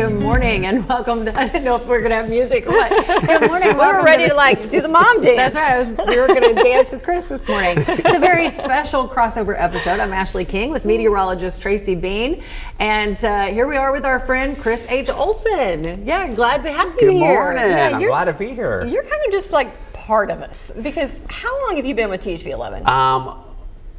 good morning and welcome to, I didn't know if we were going to have music or what. Good morning. We were ready to do the mom dance. That's right. We were going to dance with Chris this morning. It's a very special crossover episode. I'm Ashley King with meteorologist Tracy Beene. And here we are with our friend Chris H. Olsen. Yeah, glad to have you here. Good morning. Yeah, I'm glad to be here. You're kind of just like part of us, because how long have you been with THV11?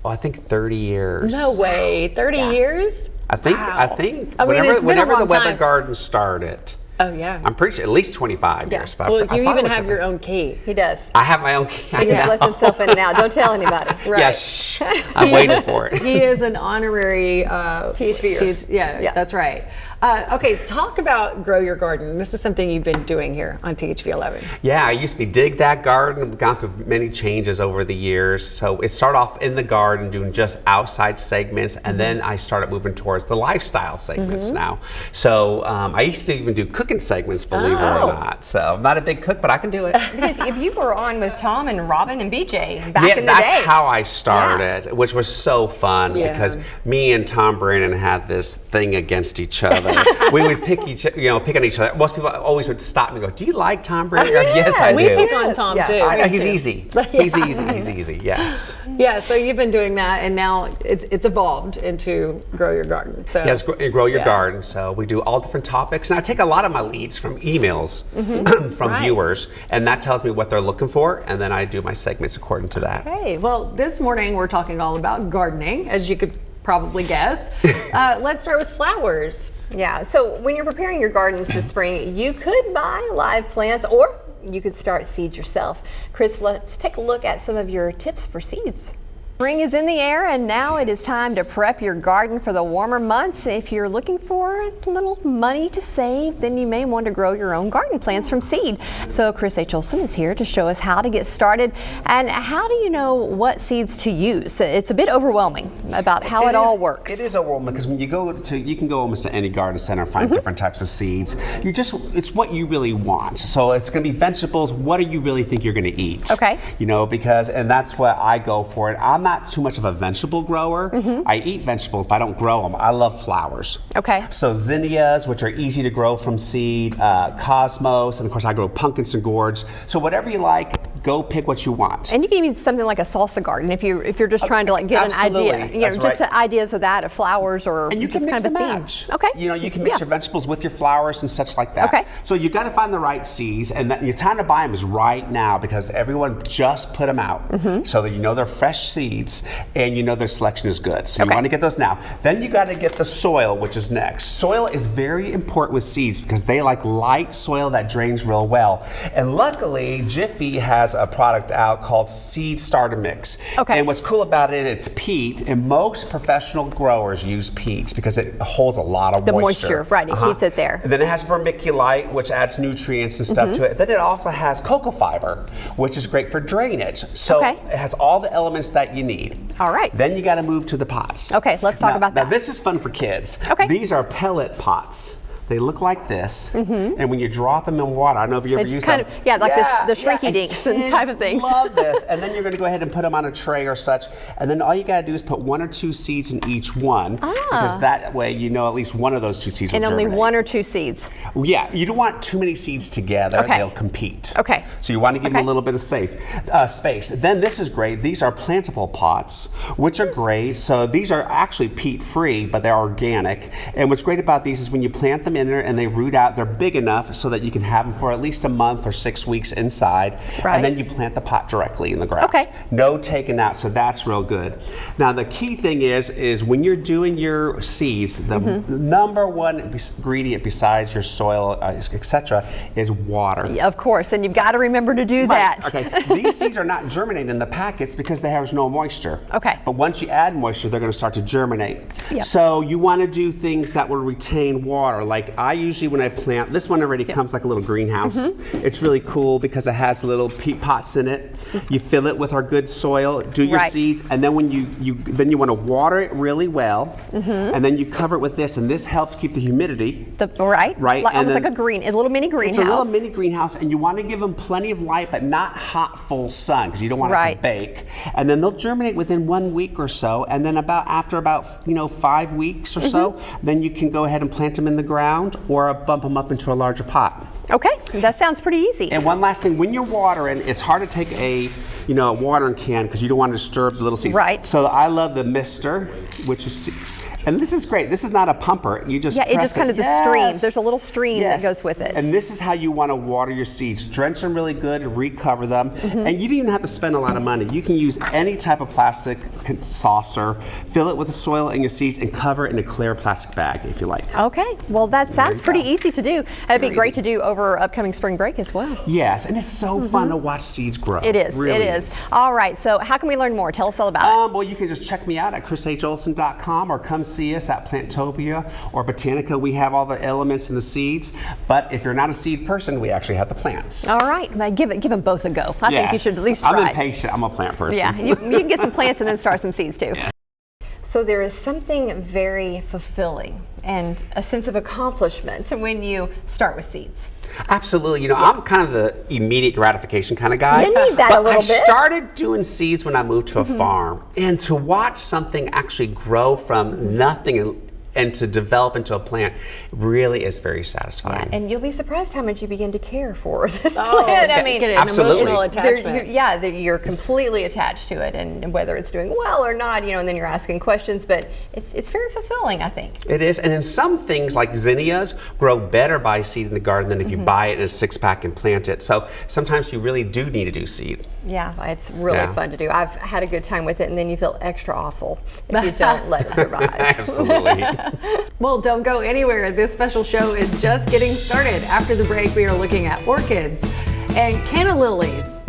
I think 30 years. No way. 30 years? I think. Wow. I think. I mean, whenever the weather time. garden started. Oh yeah. I'm pretty sure at least 25 years. But Well, I you thought even it was have your own key. He does. I have my own key. He just lets himself in and out. Don't tell anybody. Right. Yeah, shh. I'm waiting for it. He is an honorary THV. Yeah, that's right. Okay, talk about Grow Your Garden. This is something you've been doing here on THV11. Yeah, I used to be Dig That Garden. We've gone through many changes over the years. So it started off in the garden doing just outside segments, and then I started moving towards the lifestyle segments now. So I used to even do cooking segments, believe it or not. So I'm not a big cook, but I can do it. Because if you were on with Tom and Robin and BJ back in the day. That's how I started, which was so fun because me and Tom Brennan had this thing against each other. We would pick on each other. Most people always would stop me and go, "Do you like Tom Brennan?" Yes, I do. We pick on Tom too. He's easy. He's easy. He's easy. Yes. Yeah. So you've been doing that, and now it's evolved into Grow Your Garden. So yes, Grow Your Garden. So we do all different topics, and I take a lot of my leads from emails from viewers, and that tells me what they're looking for, and then I do my segments according to that. Okay. Well, this morning we're talking all about gardening, as you could probably guess. Let's start with flowers. Yeah, so when you're preparing your gardens this spring, you could buy live plants or you could start seeds yourself. Chris, let's take a look at some of your tips for seeds. Spring is in the air, and now it is time to prep your garden for the warmer months. If you're looking for a little money to save, then you may want to grow your own garden plants from seed. So Chris H. Olsen is here to show us how to get started and how do you know what seeds to use. It's a bit overwhelming about how it all works. It is overwhelming because when you can go almost to any garden center and find different types of seeds. It's what you really want. So it's going to be vegetables. What do you really think you're going to eat? Okay. And that's what I go for. I'm not too much of a vegetable grower. I eat vegetables, but I don't grow them. I love flowers. Okay. So zinnias, which are easy to grow from seed, cosmos, and of course I grow pumpkins and gourds. So whatever you like, go pick what you want. And you can even something like a salsa garden if you're just trying to get an idea. Just ideas of that, of flowers or and you just can mix kind of a and theme. match. Okay. You can mix your vegetables with your flowers and such like that. Okay. So you've got to find the right seeds, and your time to buy them is right now because everyone just put them out, so that they're fresh seeds and their selection is good. So you want to get those now. Then you got to get the soil, which is next. Soil is very important with seeds because they like light soil that drains real well. And luckily, Jiffy has a product out called Seed Starter Mix. Okay. And what's cool about it, it's peat, and most professional growers use peat because it holds a lot of moisture. Right, it keeps it there. And then it has vermiculite, which adds nutrients and stuff to it. Then it also has cocoa fiber, which is great for drainage. So it has all the elements that you need. All right. Then you got to move to the pots. Okay, let's talk about that. Now this is fun for kids. Okay. These are pellet pots. They look like this, and when you drop them in water, I don't know if you ever use them. The shrinky dinks and type of things. Love this. And then you're going to go ahead and put them on a tray or such, and then all you got to do is put 1 or 2 seeds in each one, because that way at least one of those 2 seeds will germinate. And only 1 or 2 seeds. Yeah, you don't want too many seeds together. Okay. They'll compete. Okay. So you want to give them a little bit of space. Then this is great. These are plantable pots, which are great. So these are actually peat-free, but they're organic. And what's great about these is when you plant them in there and they root out, they're big enough so that you can have them for at least a month or 6 weeks inside. Right. And then you plant the pot directly in the ground. Okay. No taking out, so that's real good. Now the key thing is when you're doing your seeds, the number one ingredient besides your soil, etc., is water. Yeah, of course, and you've got to remember to do that. Okay. These seeds are not germinating in the packets because they have no moisture. Okay. But once you add moisture, they're going to start to germinate. Yep. So you want to do things that will retain water. Like I usually, when I plant, this one already comes like a little greenhouse. It's really cool because it has little peat pots in it. You fill it with our good soil, do your seeds, and then when you want to water it really well, and then you cover it with this, and this helps keep the humidity. Right. Almost then, like a little mini greenhouse. It's a little mini greenhouse, and you want to give them plenty of light, but not hot, full sun, because you don't want it to bake. And then they'll germinate within 1 week or so, and then after about 5 weeks or so, then you can go ahead and plant them in the ground. ground or bump them up into a larger pot. Okay, that sounds pretty easy. And one last thing, when you're watering, it's hard to take a watering can because you don't want to disturb the little seeds. Right. So I love the mister, which is, and this is great. This is not a pumper. You just it just kind of the stream. There's a little stream Yes. that goes with it. And this is how you want to water your seeds. Drench them really good, recover them, and you don't even have to spend a lot of money. You can use any type of plastic saucer, fill it with the soil and your seeds, and cover it in a clear plastic bag if you like. Okay, well that sounds you pretty go. easy to do. It'd be Very great easy. to do over upcoming spring break as well. Yes, and it's so fun to watch seeds grow. It is, Really it is. All right, so how can we learn more? Tell us all about it. Well, you can just check me out at chrisholsen.com or come see us at Plantopia or Botanica. We have all the elements and the seeds, but if you're not a seed person, we actually have the plants. All right, now give them both a go. I think you should at least try. I'm impatient. I'm a plant person. Yeah, you can get some plants and then start some seeds too. Yeah. So there is something very fulfilling and a sense of accomplishment when you start with seeds. Absolutely. I'm kind of the immediate gratification kind of guy. You need that but a little I bit. started doing seeds when I moved to a farm, and to watch something actually grow from nothing and to develop into a plant really is very satisfying. And you'll be surprised how much you begin to care for this Oh, plant. I get mean, an Absolutely. emotional attachment. you're completely attached to it, and whether it's doing well or not, and then you're asking questions, but it's very fulfilling, I think. It is, and then some things like zinnias grow better by seed in the garden than if you buy it in a 6-pack and plant it. So sometimes you really do need to do seed. Yeah, it's really Yeah. fun to do. I've had a good time with it, and then you feel extra awful if you don't let it survive. Absolutely. Well, don't go anywhere. This special show is just getting started. After the break, we are looking at orchids and canna lilies.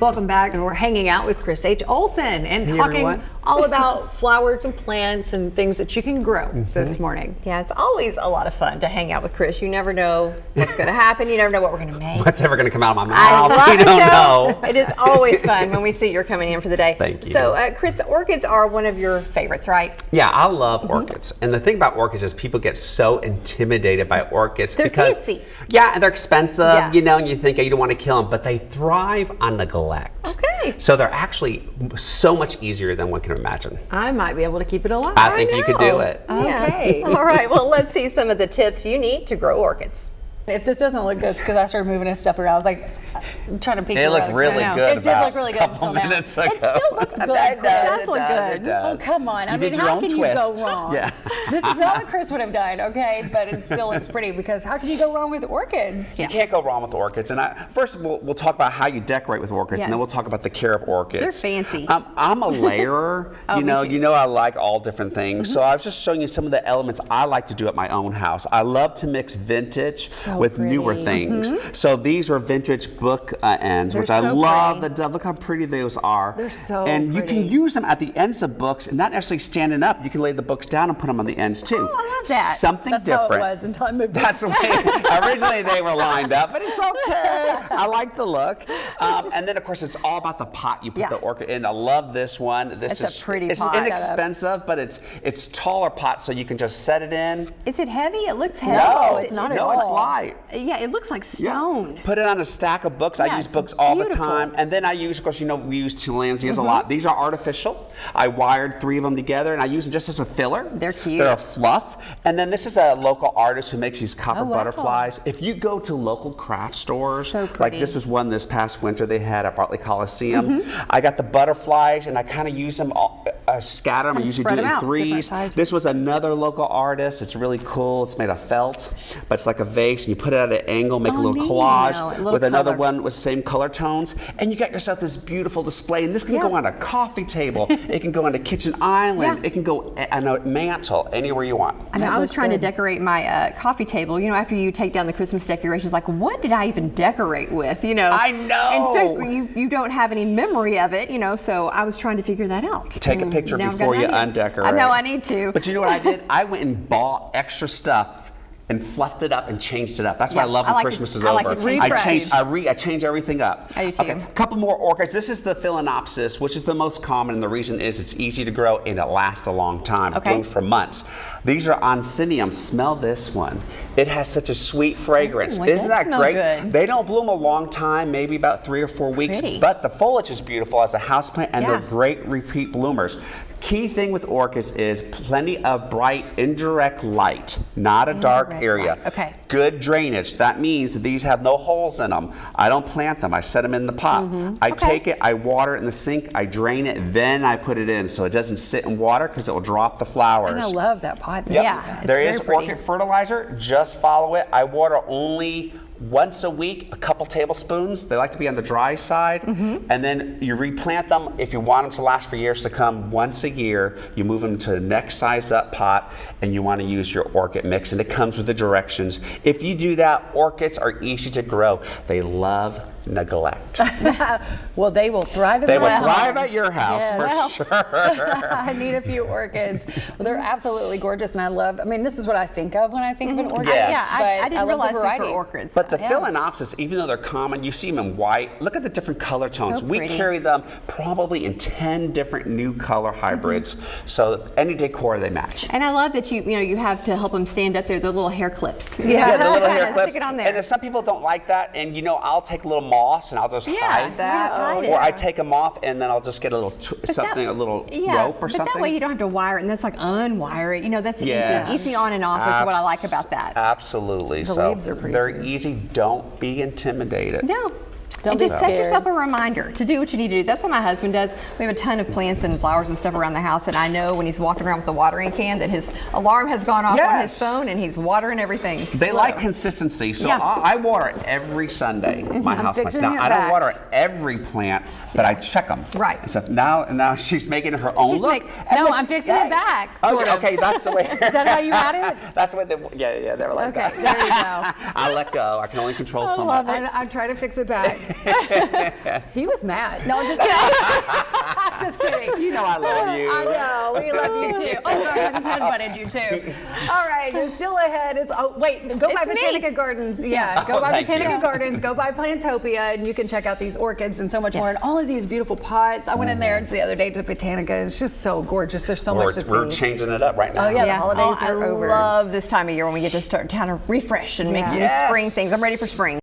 Welcome back, and we're hanging out with Chris H. Olsen and Hey, talking everyone. all about flowers and plants and things that you can grow this morning. Yeah, it's always a lot of fun to hang out with Chris. You never know what's going to happen. You never know what we're going to make. What's ever going to come out of my I mouth? love We it, don't though. know. It is always fun when we see you're coming in for the day. Thank you. So, Chris, orchids are one of your favorites, right? Yeah, I love orchids. And the thing about orchids is people get so intimidated by orchids. They're because, fancy. Yeah, and they're expensive, Yeah. and you think you don't want to kill them, but they thrive on neglect. Okay. So they're actually so much easier than one can imagine. I might be able to keep it alive. I think you could do know. it. Okay. All right, well, let's see some of the tips you need to grow orchids. If this doesn't look good, it's because I started moving his stuff around. I was like trying to peek It looked around. really I know. good It did about look really a good couple until now. minutes It ago. still looks good. It Chris. does, it does. Oh, come on. You I did mean, your how own can twist. you go wrong? Yeah. This is not what Chris would have done, okay? But it still looks pretty because how can you go wrong with orchids? You can't go wrong with orchids. And first we'll talk about how you decorate with orchids, Yeah. and then we'll talk about the care of orchids. They're fancy. I'm a layerer. Me too. I like all different things. So I was just showing you some of the elements I like to do at my own house. I love to mix vintage with newer pretty. things. So these are vintage book ends, They're which I so love. pretty. Look how pretty those are. They're so And you pretty. can use them at the ends of books, and not necessarily standing up. You can lay the books down and put them on the ends too. Oh, I love that. Something That's different. how it was until I moved. That's the way. Originally they were lined up, but it's okay. I like the look. And then of course it's all about the pot you put Yeah. the orchid in. I love this one. This It's is a pretty it's pot. inexpensive, but it's taller pot, so you can just set it in. Is it heavy? It looks heavy. No, it's not at no, it's all. light. Yeah, it looks like Yeah. stone. Put it on a stack of books. Yeah, I use it's books all the beautiful. time. And then I use, of course, we use tillandsias a lot. These are artificial. I wired 3 of them together, and I use them just as a filler. They're cute. They're a fluff. And then this is a local artist who makes these copper Oh, wow. butterflies. If you go to local craft stores, So like pretty. this was one this past winter they had at Bartley Coliseum. I got the butterflies, and I kind of use them all, scatter them. I Kinda usually spread do it them in out, different 3s. sizes. This was another local artist. It's really cool. It's made of felt, but it's like a vase, and you put it at an angle, make a little neat. collage A little with another color. one with the same color tones, and you got yourself this beautiful display. And this can go on a coffee table, it can go on a kitchen island, Yeah. it can go on a mantle, anywhere you want. I mean, That I was looks trying good. to decorate my coffee table. After you take down the Christmas decorations, like, what did I even decorate with? I know. And so you don't have any memory of it, so I was trying to figure that out. Take a picture Now I've got before an you idea. undecorate. I know I need to. But you know what I did? I went and bought extra stuff and fluffed it up and changed it up. That's why I love I when like Christmas it. is I like over. it changed. I change everything up. I do too. Okay, a couple more orchids. This is the Phalaenopsis, which is the most common, and the reason is it's easy to grow and it lasts a long time. It blooms for months. These are Oncinium. Smell this one. It has such a sweet fragrance. Ooh, it Isn't does that smell great? good. They don't bloom a long time, maybe about 3 or 4 weeks, Pretty. but the foliage is beautiful as a houseplant, and Yeah. they're great repeat bloomers. Key thing with orchids is plenty of bright indirect light, not a dark Indirect area. light, okay. Good drainage. That means that these have no holes in them. I don't plant them. I set them in the pot. I take it, I water it in the sink, I drain it, then I put it in so it doesn't sit in water because it will drop the flowers. And I love that pot. Yep. Yeah, it's There very is pretty. orchid fertilizer. Just follow it. I water only once a week, a couple tablespoons. They like to be on the dry side. And then you replant them. If you want them to last for years to come, once a year, you move them to the next size up pot, and you want to use your orchid mix, and it comes with the directions. If you do that, orchids are easy to grow. They love neglect. Well, they will thrive in They my will home. thrive at your house Yeah, for well, sure. I need a few orchids. Well, they're absolutely gorgeous, and I love. I mean, this is what I think of when I think of an orchid. Yes. Yeah, I but didn't love realize the these variety. were orchids. But the Yeah. Phalaenopsis, even though they're common, you see them in white. Look at the different color tones. So We pretty. carry them probably in 10 different new color hybrids. So any decor they match. And I love that you have to help them stand up there, the little hair clips. Yeah, the little hair clips. Stick it on there. And if some people don't like that, and I'll take a little moss and I'll just hide that. hide Or it. I take them off and then I'll just get a little a little rope or but something. that way you don't have to wire it, and that's like unwire it. That's Yes. easy on and off is what I like about that. Absolutely. The so leaves are pretty they're too. easy. Don't be intimidated. No. Don't and be just set scared. yourself a reminder to do what you need to do. That's what my husband does. We have a ton of plants and flowers and stuff around the house, and I know when he's walking around with the watering can that his alarm has gone off on his Yes. phone and he's watering everything. They like consistency, so Yeah. I water it every Sunday. My house. fixing Now it I don't back. water every plant, but I check them. Right. So now she's making her own She's look. make- and No, this- I'm fixing it back, sort of. Okay, that's the way. Is that how you had it? That's what they. Yeah, they were like Okay, that. there you go. I let go. I can only control so love much. it. I try to fix it back. He was mad. No, I'm just kidding. Just kidding. You know I love you. I know. We love you too. Oh, sorry, I just headbutted you too. All right, you're still ahead. Wait, go by It's me. Botanica Gardens. Yeah, go Oh, by thank Botanica you. Gardens. Go by Plantopia, and you can check out these orchids and so much more, and all of these beautiful pots. I went in there the other day to Botanica. It's just so gorgeous. There's so much to see. We're changing it up right now. Oh, yeah. The holidays I are over. love this time of year when we get to start kind of refresh and make new Yes. spring things. I'm ready for spring.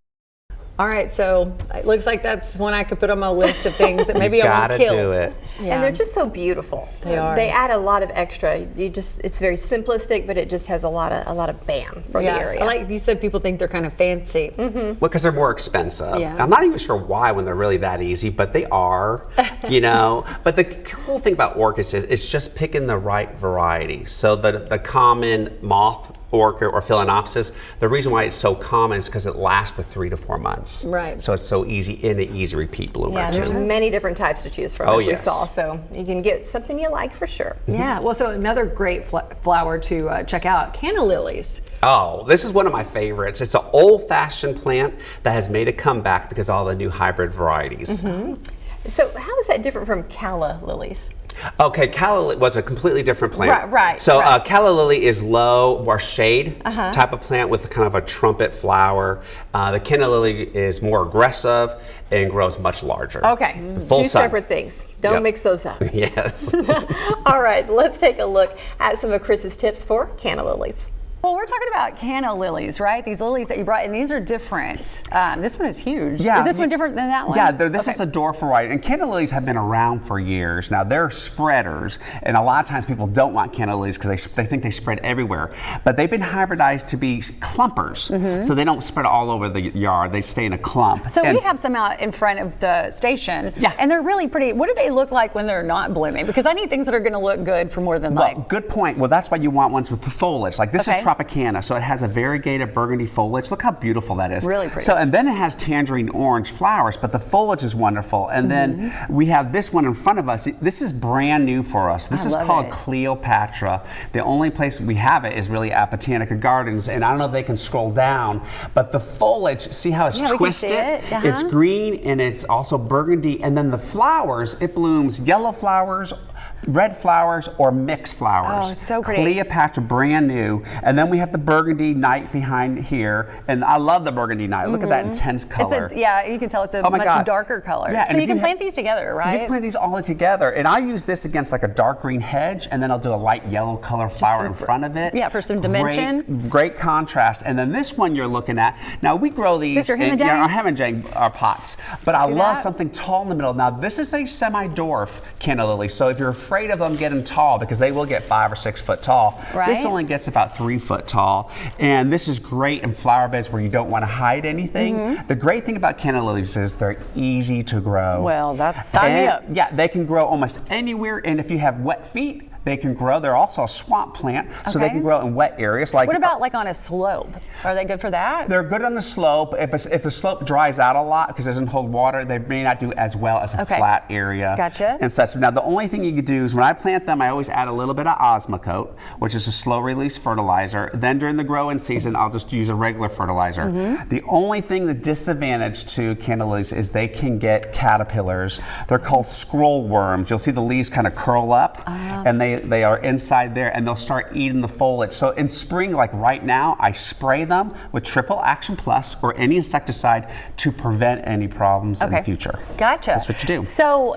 All right, so it looks like that's one I could put on my list of things that maybe I want Gotta to kill. do it. Yeah. And they're just so beautiful. They are. They add a lot of extra. It's very simplistic, but it just has a lot of bam for the area. Like you said, people think they're kind of fancy. Well, because they're more expensive. Yeah. I'm not even sure why when they're really that easy, but they are, But the cool thing about orchids is it's just picking the right variety. So the common moth orchid or Phalaenopsis, the reason why it's so common is because it lasts for 3 to 4 months. Right. So it's so easy and an easy repeat bloomer Yeah, there's too. many different types to choose from, Oh, as we yes. saw. So you can get something you like for sure. Yeah. Well, so another great flower to check out, canna lilies. Oh, this is one of my favorites. It's an old-fashioned plant that has made a comeback because of all the new hybrid varieties. So how is that different from calla lilies? Okay, calla lily was a completely different plant. Right, So right. calla lily is low or shade type of plant with kind of a trumpet flower. The canna lily is more aggressive and grows much larger. Okay, Full two sun. separate things. Don't Yep. mix those up. Yes. All right, let's take a look at some of Chris's tips for canna lilies. Well, we're talking about canna lilies, right? These lilies that you brought, and these are different. This one is huge. Yeah. Is this one different than that one? Yeah, this Okay. is a dwarf variety. And canna lilies have been around for years. Now, they're spreaders, and a lot of times people don't want canna lilies because they think they spread everywhere. But they've been hybridized to be clumpers, so they don't spread all over the yard. They stay in a clump. So And- we have some out in front of the station, Yeah. and they're really pretty. What do they look like when they're not blooming? Because I need things that are going to look good for more than Well, like. good point. Well, that's why you want ones with the foliage. Like this Okay. is Tropicana, so it has a variegated burgundy foliage. Look how beautiful that is. Really pretty. So, and then it has tangerine orange flowers, but the foliage is wonderful. And then we have this one in front of us. This is brand new for us. This I is love called it. Cleopatra. The only place we have it is really at Botanica Gardens, and I don't know if they can scroll down, but the foliage, see how it's Yeah, we can twisted? see it. It's green and it's also burgundy, and then the flowers, it blooms yellow flowers, red flowers, or mixed flowers. Oh, it's so pretty. Cleopatra, brand new. And And then we have the burgundy night behind here. And I love the burgundy night. Look at that intense color. Yeah, you can tell it's a Oh my much God. darker color. Yeah, so and you if can you plant these together, right? You can plant these all together. And I use this against like a dark green hedge, and then I'll do a light yellow color flower in front of it. Yeah, for some dimension. Great contrast. And then this one you're looking at. Now we grow these Is your in Himajang? our Himajang pots. But I See love that? something tall in the middle. Now this is a semi-dwarf canna lily. So if you're afraid of them getting tall, because they will get 5 or 6 foot tall, Right. this only gets about 3 foot tall. And this is great in flower beds where you don't want to hide anything. The great thing about canna lilies is they're easy to grow. Well, that's sign me And, up. Yeah, they can grow almost anywhere, and if you have wet feet, they can grow. They're also a swamp plant, so they Okay. can grow in wet areas. Like What about like on a slope? Are they good for that? they're good on the slope. If the slope dries out a lot because it doesn't hold water, they may not do as well as a Okay. flat area. Gotcha. And such. Now the only thing you can do is when I plant them, I always add a little bit of Osmocote, which is a slow release fertilizer. Then during the growing season, I'll just use a regular fertilizer. The only thing, the disadvantage to canna lilies is they can get caterpillars. They're called scroll worms. You'll see the leaves kind of curl up, and they are inside there, and they'll start eating the foliage. So in spring, like right now, I spray them with Triple Action Plus or any insecticide to prevent any problems in the future. Gotcha. That's what you do. So,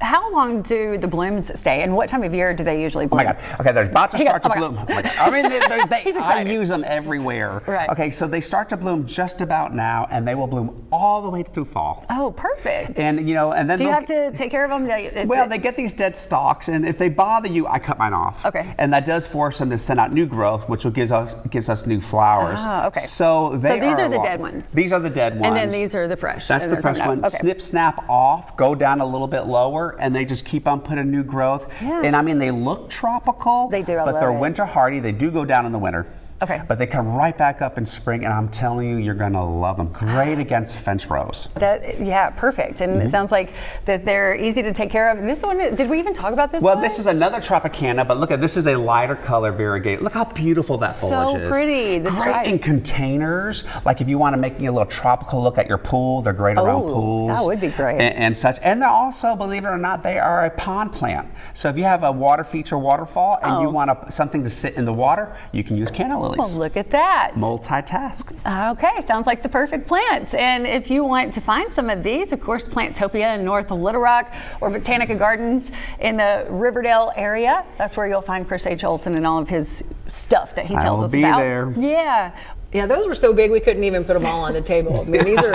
how long do the blooms stay, and what time of year do they usually Oh bloom? my God. Okay, they're about to Hang on. start to Oh my bloom. God. Oh my God. I mean, He's I excited. use them everywhere. Right. Okay, so they start to bloom just about now, and they will bloom all the way through fall. Oh, perfect. And and then Do you they'll- have to take care of them? Well, they get these dead stalks, and if they bother you, I cut mine off. Okay. And that does force them to send out new growth, which will gives us new flowers. Ah, okay. So these are the dead ones. These are the dead ones. And then these are the fresh. That's and the they're fresh coming one. out. Okay. Snip, snap off, go down a little bit lower, and they just keep on putting new growth. Yeah. And I mean, they look tropical. They do, I but love they're it. winter hardy. They do go down in the winter. Okay. But they come right back up in spring, and I'm telling you, you're going to love them. Great against fence rows. Yeah, perfect. And it sounds like that they're easy to take care of. This one, did we even talk about this Well, one? this is another Tropicana, but look at this is a lighter color variegated. Look how beautiful that foliage is. So pretty. The Great stripes. in containers. Like if you want to make a little tropical look at your pool, they're great around Oh, pools. that would be great. And such. And they're also, believe it or not, they are a pond plant. So if you have a water feature waterfall and you want something to sit in the water, you can use canna lilies. Well, look at that. Multitask. Okay, sounds like the perfect plant. And if you want to find some of these, of course, Planttopia in North Little Rock or Botanica Gardens in the Riverdale area. That's where you'll find Chris H. Olsen and all of his stuff that he I tells will us be about. there. Yeah. Yeah, those were so big we couldn't even put them all on the table. I mean, these are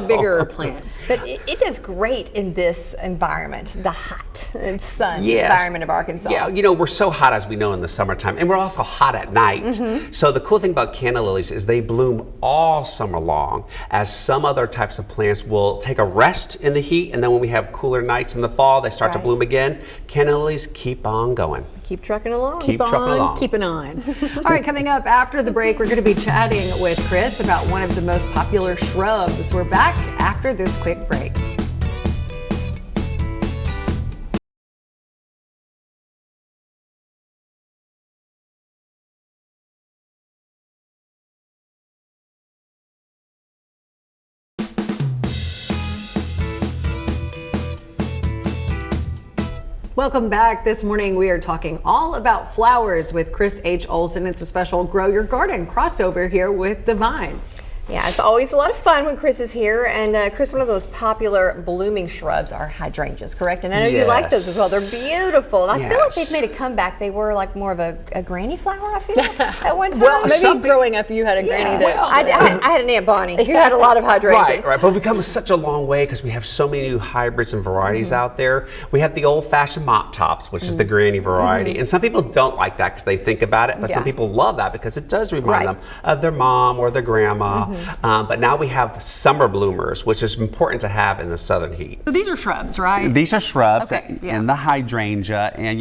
the bigger plants. But it does great in this environment, the hot and sun Yes. environment of Arkansas. Yeah, we're so hot, as we know, in the summertime, and we're also hot at night. Mm-hmm. So the cool thing about canna lilies is they bloom all summer long, as some other types of plants will take a rest in the heat, and then when we have cooler nights in the fall, they start to Right. bloom again. Canna lilies keep on going. Keep trucking along. Keep trucking along. Keeping on. All right, coming up after the break, we're going to be chatting with Chris about one of the most popular shrubs. We're back after this quick break. Welcome back. This morning we are talking all about flowers with Chris H. Olsen. It's a special Grow Your Garden crossover here with the Vine. Yeah, it's always a lot of fun when Chris is here. And Chris, one of those popular blooming shrubs are hydrangeas, correct? And I know you like those as well. They're beautiful. I feel like they've made a comeback. They were like more of a granny flower, I feel, at one time. Well, maybe growing up you had a granny that... I had an Aunt Bonnie who had a lot of hydrangeas. Right. But we've come such a long way because we have so many new hybrids and varieties out there. We have the old-fashioned mop tops, which is the granny variety. And some people don't like that because they think about it, but some people love that because it does remind them of their mom or their grandma. But now we have summer bloomers, which is important to have in the southern heat. So these are shrubs, right? These are shrubs Yeah. and the hydrangea. And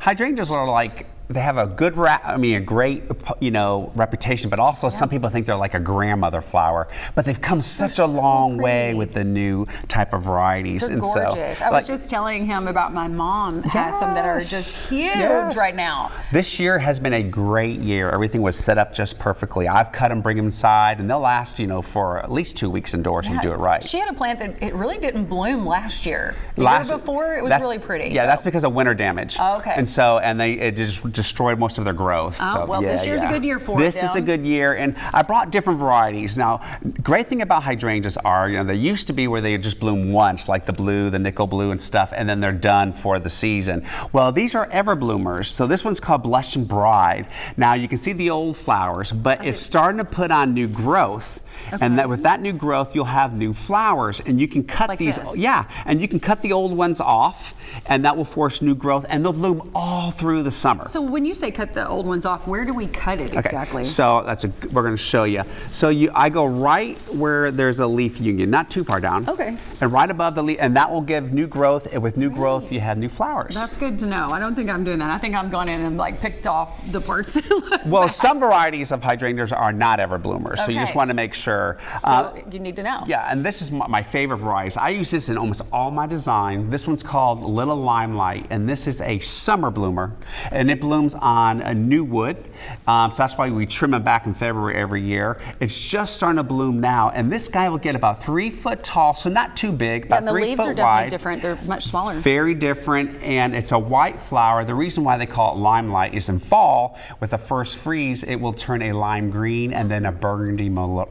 hydrangeas are like, they have a good, a great, reputation, but also some people think they're like a grandmother flower. But they've come such a long way with the new type of varieties. They're and gorgeous. So, I was just telling him about my mom has some that are just huge right now. This year has been a great year. Everything was set up just perfectly. I've cut them, bring them inside, and they'll last, for at least 2 weeks indoors if you do it right. She had a plant that it really didn't bloom last year. The year before, it was really pretty. Yeah, that's because of winter damage. Oh, okay. And so, it just destroyed most of their growth. Oh, So, well, this year's a good year for it, This is a Dylan. good year, and I brought different varieties. Now, great thing about hydrangeas are, they used to be where they just bloom once, like the blue, the nickel blue and stuff, and then they're done for the season. Well, these are ever bloomers. So this one's called Blush and Bride. Now, you can see the old flowers, but it's starting to put on new growth. And that with that new growth, you'll have new flowers, and you can cut Like these. this. Yeah, and you can cut the old ones off, and that will force new growth, and they'll bloom all through the summer. So when you say cut the old ones off, where do we cut it exactly? So we're going to show you. So I go right where there's a leaf union, not too far down. Okay. And right above the leaf, and that will give new growth. And with new growth, you have new flowers. That's good to know. I don't think I'm doing that. I think I'm going in and like picked off the parts that look Well, bad. some varieties of hydrangeas are not ever bloomers, so you just Okay. want to make sure. So you need to know. Yeah, and this is my favorite varieties. I use this in almost all my design. This one's called Little Limelight, and this is a summer bloomer, and it blooms on a new wood. So that's why we trim them back in February every year. It's just starting to bloom now, and this guy will get about 3 foot tall, so not too big, about And the 3 leaves foot are definitely wide. different. They're much smaller. Very different, and it's a white flower. The reason why they call it limelight is in fall, with the first freeze, it will turn a lime green and then a burgundy merlot.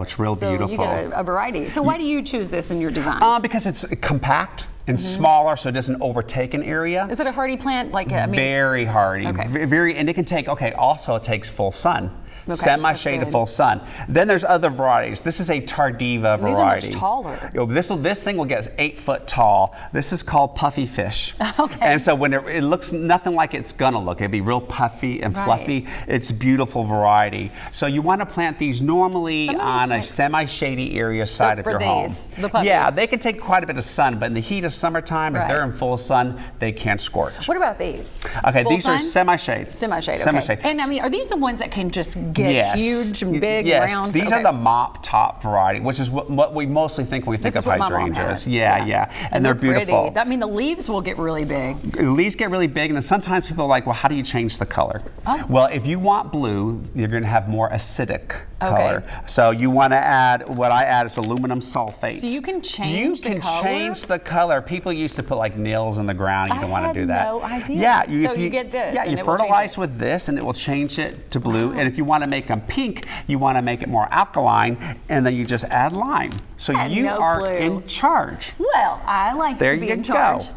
It's real so beautiful. you get a variety. So why do you choose this in your designs? Because it's compact and smaller, so it doesn't overtake an area. Is it a hardy plant? Like Very hardy. Okay. Very, and it can take. Also, it takes full sun. Okay, Semi-shade to that's good. full sun. Then there's other varieties. This is a Tardiva These are much variety. taller. This thing will get 8 foot tall. This is called puffy fish. Okay. And so when it looks nothing like it's gonna look, it'd be real puffy and Right. fluffy. It's a beautiful variety. So you want to plant these normally Some of these on a plants- semi-shady area side of for your these, home. the puffy. Yeah, they can take quite a bit of sun, but in the heat of summertime, if Right. they're in full sun, they can't scorch. What about these? Okay, Full these are sun? semi-shade. Semi-shade, okay. Semi-shade. And I mean, are these the ones that can just get Yes. huge and big, yes. round? These Okay. are the mop top variety, which is what we mostly think when we think This of is what my mom hydrangeas. has. Yeah. And they're beautiful. Pretty. I mean, the leaves will get really big. The leaves get really big, and then sometimes people are like, well, how do you change the color? Oh. Well, if you want blue, you're going to have more acidic Okay. color. So you want to add, what I add is aluminum sulfate. So you can change the color? change the color. People used to put like nails in the ground. You I don't want to had do that. no idea. Yeah. So you get this, Yeah, and you it will change fertilize it. with this, and it will change it to blue. And if you want to make them pink, you want to make it more alkaline, and then you just add lime. So Had you no are clue. in charge. Well, I like There to be you in go. charge.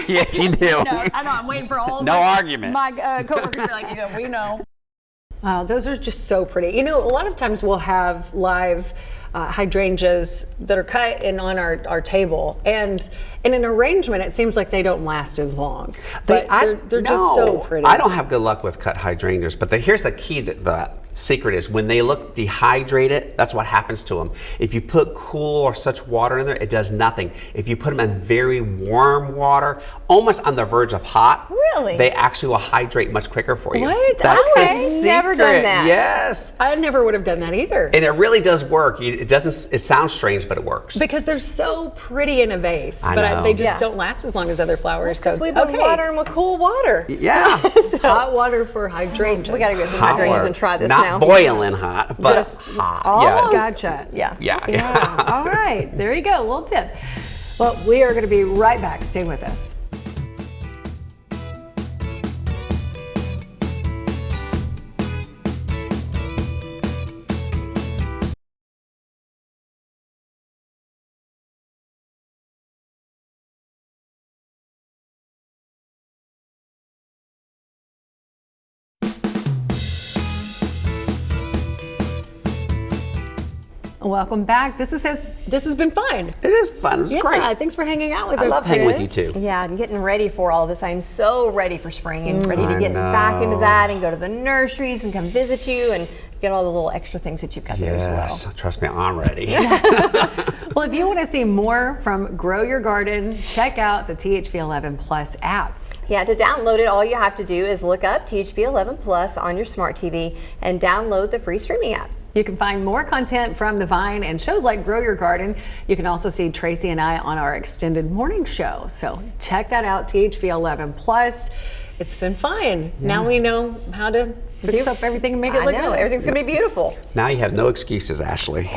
Yes, you do. No, I know. I'm waiting for all. No argument. My coworkers to be like, yeah, we know. Wow, those are just so pretty. A lot of times we'll have live hydrangeas that are cut and on our table, and in an arrangement, it seems like they don't last as long. But they're just so pretty. I don't have good luck with cut hydrangeas, but here's the key that the secret is when they look dehydrated, that's what happens to them. If you put cool or such water in there, it does nothing. If you put them in very warm water, almost on the verge of hot, Really? they actually will hydrate much quicker for you. What? That's Okay. the secret. Never done that. Yes. I never would have done that either. And it really does work. It doesn't. It sounds strange, but it works. Because they're so pretty in a vase, I but know. they just Yeah. don't last as long as other flowers. Because so, we've been okay. watering with cool water. Yeah. Hot water for hydrangeas. We got to get some Hot hydrangeas water. and try this Not now. boiling hot, but Just hot. almost. Yeah. Gotcha. Yeah. Yeah. All right, there you go. Little tip. Well, we are going to be right back. Stay with us. Welcome back. This has been fun. It is fun. It's Yeah, great. thanks for hanging out with I us. love hanging with you Chris. too. Yeah, and getting ready for all of this. I'm so ready for spring and ready to I get back into know. that and go to the nurseries and come visit you and get all the little extra things that you've got there as Yes, well. trust me, I'm ready. Well, if you want to see more from Grow Your Garden, check out the THV11 Plus app. Yeah, to download it, all you have to do is look up THV11 Plus on your smart TV and download the free streaming app. You can find more content from the Vine and shows like Grow Your Garden. You can also see Tracy and I on our extended morning show. So check that out, THV11 Plus. It's been fun. Now we know how to fix up everything and make it I look know, good. everything's going to be beautiful. Now you have no excuses, Ashley.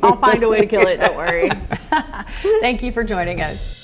I'll find a way to kill it, don't worry. Thank you for joining us.